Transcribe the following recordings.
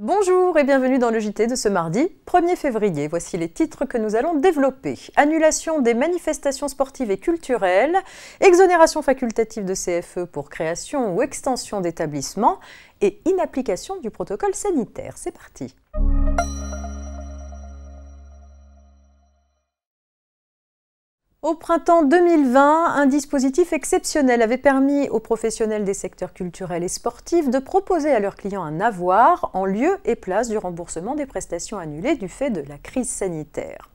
Bonjour et bienvenue dans le JT de ce mardi 1er février. Voici les titres que nous allons développer. Annulation des manifestations sportives et culturelles, exonération facultative de CFE pour création ou extension d'établissements et inapplication du protocole sanitaire. C'est parti. Au printemps 2020, un dispositif exceptionnel avait permis aux professionnels des secteurs culturels et sportifs de proposer à leurs clients un avoir en lieu et place du remboursement des prestations annulées du fait de la crise sanitaire.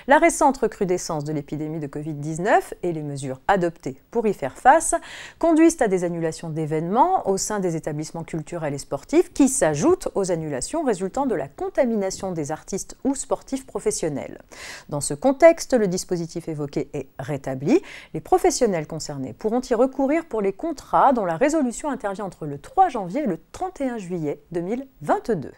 La récente recrudescence de l'épidémie de Covid-19 et les mesures adoptées pour y faire face conduisent à des annulations d'événements au sein des établissements culturels et sportifs qui s'ajoutent aux annulations résultant de la contamination des artistes ou sportifs professionnels. Dans ce contexte, le dispositif évoqué est rétabli. Les professionnels concernés pourront y recourir pour les contrats dont la résolution intervient entre le 3 janvier et le 31 juillet 2022.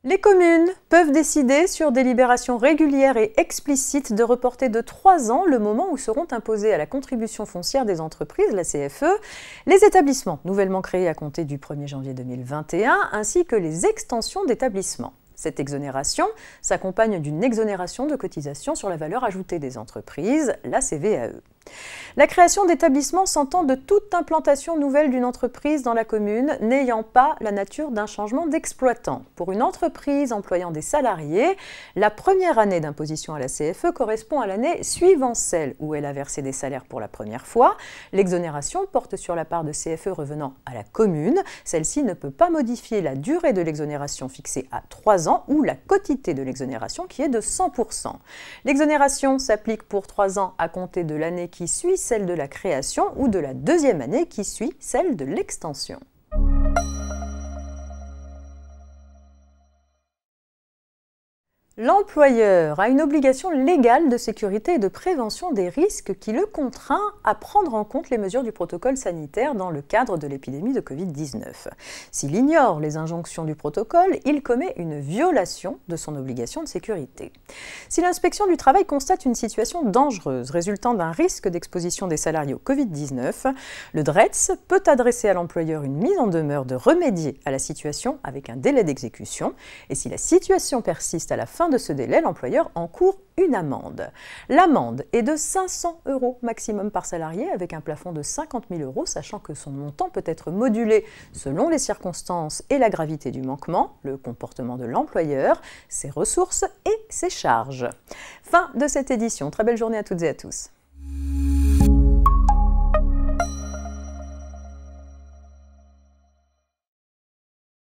Les communes peuvent décider sur délibération régulière et explicite de reporter de 3 ans le moment où seront imposées à la contribution foncière des entreprises, la CFE, les établissements nouvellement créés à compter du 1er janvier 2021 ainsi que les extensions d'établissements. Cette exonération s'accompagne d'une exonération de cotisation sur la valeur ajoutée des entreprises, la CVAE. La création d'établissements s'entend de toute implantation nouvelle d'une entreprise dans la commune n'ayant pas la nature d'un changement d'exploitant. Pour une entreprise employant des salariés, la première année d'imposition à la CFE correspond à l'année suivant celle où elle a versé des salaires pour la première fois. L'exonération porte sur la part de CFE revenant à la commune. Celle-ci ne peut pas modifier la durée de l'exonération fixée à 3 ans ou la quotité de l'exonération qui est de 100%. L'exonération s'applique pour 3 ans à compter de l'année qui suit celle de la création ou de la deuxième année qui suit celle de l'extension. L'employeur a une obligation légale de sécurité et de prévention des risques qui le contraint à prendre en compte les mesures du protocole sanitaire dans le cadre de l'épidémie de Covid-19. S'il ignore les injonctions du protocole, il commet une violation de son obligation de sécurité. Si l'inspection du travail constate une situation dangereuse résultant d'un risque d'exposition des salariés au Covid-19, le DRETS peut adresser à l'employeur une mise en demeure de remédier à la situation avec un délai d'exécution. Et si la situation persiste à la fin de ce délai, l'employeur encourt une amende. L'amende est de 500 € maximum par salarié avec un plafond de 50 000 €, sachant que son montant peut être modulé selon les circonstances et la gravité du manquement, le comportement de l'employeur, ses ressources et ses charges. Fin de cette édition. Très belle journée à toutes et à tous.